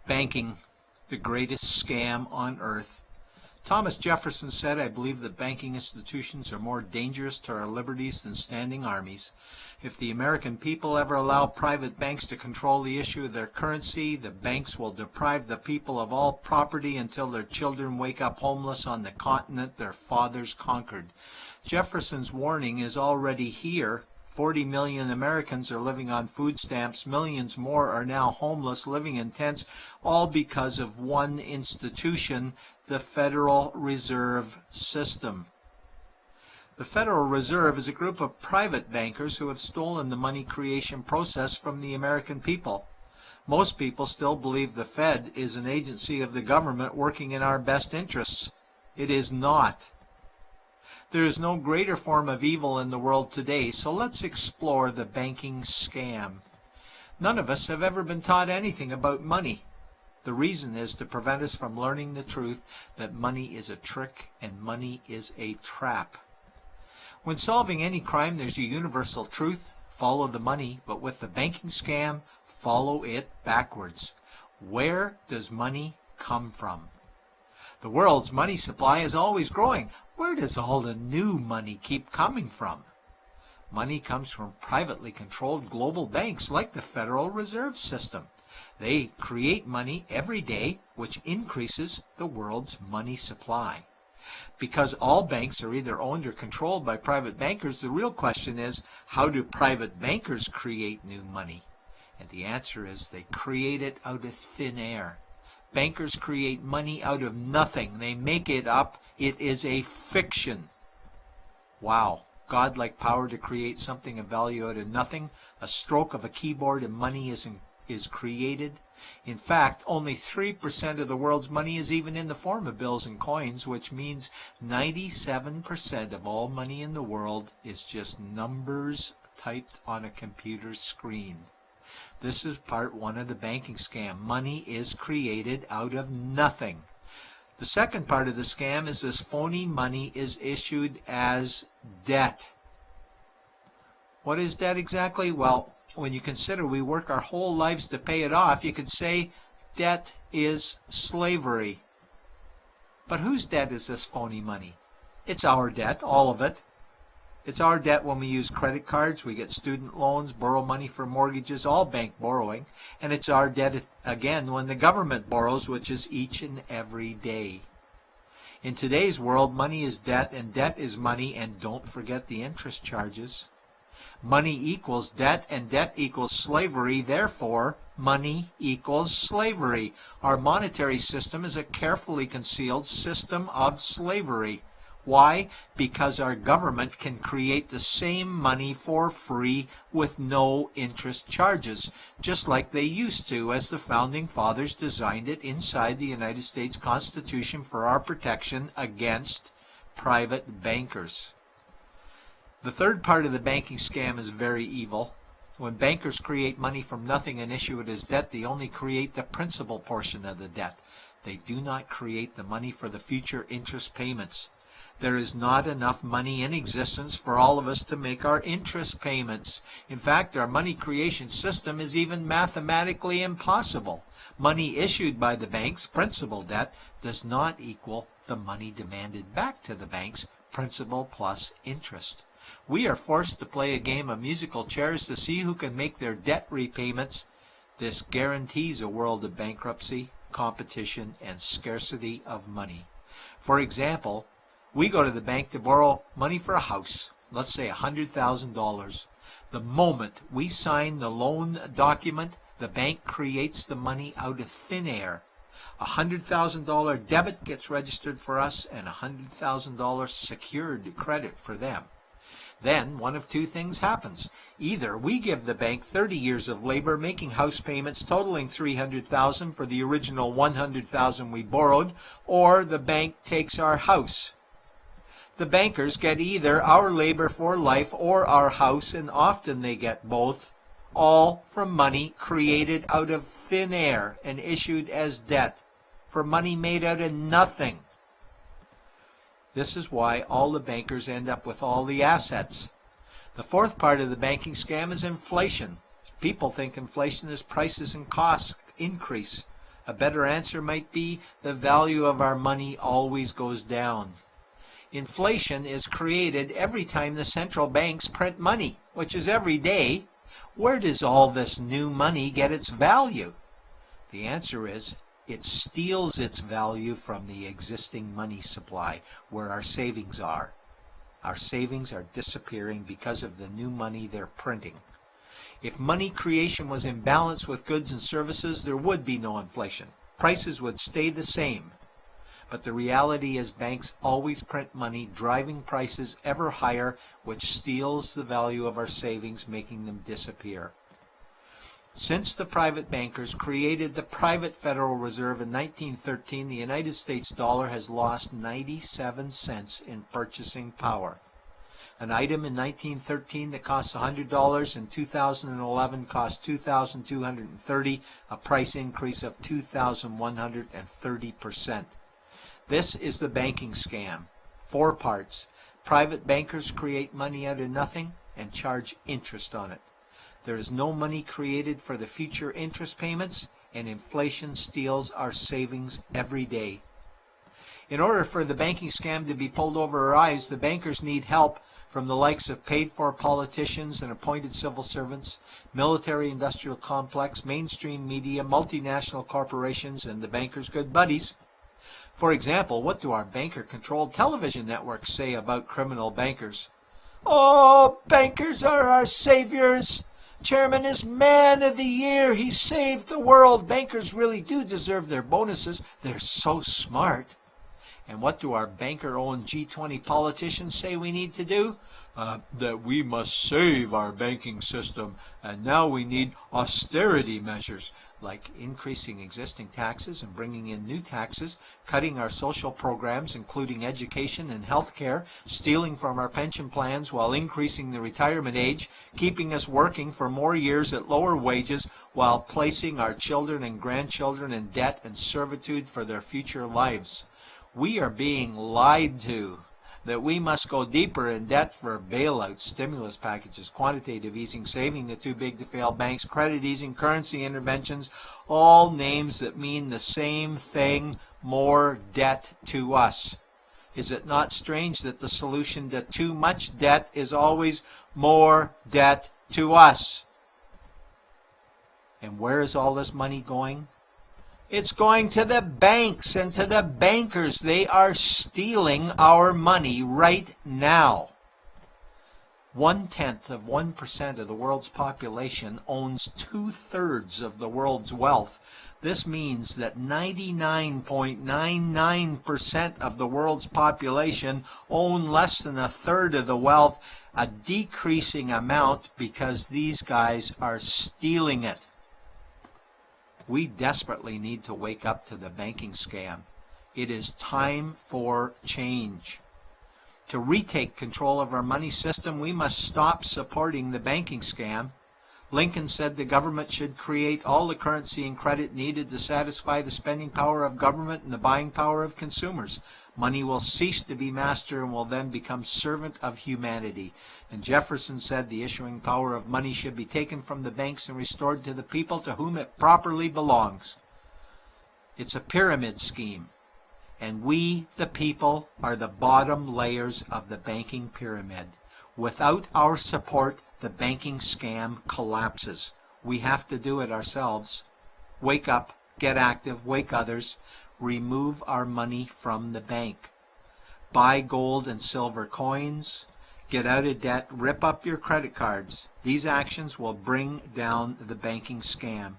Banking, the greatest scam on earth. Thomas Jefferson said, "I believe that banking institutions are more dangerous to our liberties than standing armies. If the American people ever allow private banks to control the issue of their currency, the banks will deprive the people of all property until their children wake up homeless on the continent their fathers conquered." Jefferson's warning is already here. 40 million Americans are living on food stamps. Millions more are now homeless, living in tents, all because of one institution, the Federal Reserve System. The Federal Reserve is a group of private bankers who have stolen the money creation process from the American people. Most people still believe the Fed is an agency of the government working in our best interests. It is not. There is no greater form of evil in the world today, so let's explore the banking scam. None of us have ever been taught anything about money. The reason is to prevent us from learning the truth that money is a trick and money is a trap. When solving any crime, there's a universal truth: follow the money, but with the banking scam, follow it backwards. Where does money come from? The world's money supply is always growing. Where does all the new money keep coming from? Money comes from privately controlled global banks like the Federal Reserve System. They create money every day, which increases the world's money supply. Because all banks are either owned or controlled by private bankers, the real question is, how do private bankers create new money? And the answer is they create it out of thin air. Bankers create money out of nothing. They make it up. It is a fiction. Wow. Godlike power to create something of value out of nothing. A stroke of a keyboard and money is created. In fact, only 3% of the world's money is even in the form of bills and coins, which means 97% of all money in the world is just numbers typed on a computer screen. This is part one of the banking scam. Money is created out of nothing. The second part of the scam is this phony money is issued as debt. What is debt exactly? Well, when you consider we work our whole lives to pay it off, you could say debt is slavery. But whose debt is this phony money? It's our debt, all of it. It's our debt when we use credit cards, we get student loans, borrow money for mortgages, all bank borrowing. And it's our debt again when the government borrows, which is each and every day. In today's world, money is debt and debt is money, and don't forget the interest charges. Money equals debt and debt equals slavery, therefore money equals slavery. Our monetary system is a carefully concealed system of slavery. Why? Because our government can create the same money for free with no interest charges, just like they used to, as the Founding Fathers designed it inside the United States Constitution for our protection against private bankers. The third part of the banking scam is very evil. When bankers create money from nothing and issue it as debt, they only create the principal portion of the debt. They do not create the money for the future interest payments. There is not enough money in existence for all of us to make our interest payments. In fact, our money creation system is even mathematically impossible. Money issued by the banks, principal debt, does not equal the money demanded back to the banks, principal plus interest. We are forced to play a game of musical chairs to see who can make their debt repayments. This guarantees a world of bankruptcy, competition, and scarcity of money. For example, we go to the bank to borrow money for a house, let's say $100,000. The moment we sign the loan document, the bank creates the money out of thin air. A $100,000 debit gets registered for us and a $100,000 secured credit for them. Then one of two things happens. Either we give the bank 30 years of labor making house payments totaling $300,000 for the original $100,000 we borrowed, or the bank takes our house. The bankers get either our labor for life or our house, and often they get both, all from money created out of thin air and issued as debt, for money made out of nothing. This is why all the bankers end up with all the assets. The fourth part of the banking scam is inflation. People think inflation is prices and costs increase. A better answer might be the value of our money always goes down. Inflation is created every time the central banks print money, which is every day. Where does all this new money get its value? The answer is it steals its value from the existing money supply, where our savings are. Our savings are disappearing because of the new money they're printing. If money creation was in balance with goods and services, there would be no inflation. Prices would stay the same. But the reality is banks always print money, driving prices ever higher, which steals the value of our savings, making them disappear. Since the private bankers created the private Federal Reserve in 1913, the United States dollar has lost 97 cents in purchasing power. An item in 1913 that cost $100 in 2011 cost $2,230, a price increase of 2,130%. This is the banking scam. 4 parts. Private bankers create money out of nothing and charge interest on it. There is no money created for the future interest payments, and inflation steals our savings every day. In order for the banking scam to be pulled over our eyes, the bankers need help from the likes of paid-for politicians and appointed civil servants, military-industrial complex, mainstream media, multinational corporations, and the bankers' good buddies. For example, what do our banker-controlled television networks say about criminal bankers? "Oh, bankers are our saviors. Chairman is Man of the Year. He saved the world. Bankers really do deserve their bonuses. They're so smart." And what do our banker-owned G20 politicians say we need to do? That we must save our banking system, and now we need austerity measures, like increasing existing taxes and bringing in new taxes, cutting our social programs, including education and health care, stealing from our pension plans while increasing the retirement age, keeping us working for more years at lower wages while placing our children and grandchildren in debt and servitude for their future lives. We are being lied to that we must go deeper in debt for bailouts, stimulus packages, quantitative easing, saving the too big to fail banks, credit easing, currency interventions, all names that mean the same thing: more debt to us. Is it not strange that the solution to too much debt is always more debt to us? And where is all this money going? It's going to the banks and to the bankers. They are stealing our money right now. 0.1% of the world's population owns 2/3 of the world's wealth. This means that 99.99% of the world's population own less than 1/3 of the wealth, a decreasing amount because these guys are stealing it. We desperately need to wake up to the banking scam. It is time for change. To retake control of our money system, we must stop supporting the banking scam. Lincoln said the government should create all the currency and credit needed to satisfy the spending power of government and the buying power of consumers. Money will cease to be master and will then become servant of humanity. And Jefferson said the issuing power of money should be taken from the banks and restored to the people to whom it properly belongs. It's a pyramid scheme. And we, the people, are the bottom layers of the banking pyramid. Without our support, the banking scam collapses. We have to do it ourselves. Wake up, get active, wake others. Remove our money from the bank. Buy gold and silver coins. Get out of debt. Rip up your credit cards. These actions will bring down the banking scam.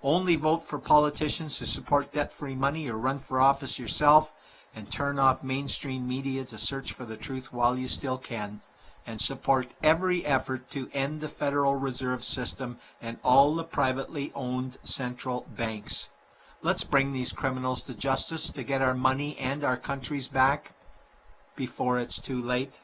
Only vote for politicians who support debt-free money, or run for office yourself, and turn off mainstream media to search for the truth while you still can. And support every effort to end the Federal Reserve System and all the privately owned central banks. Let's bring these criminals to justice to get our money and our countries back before it's too late.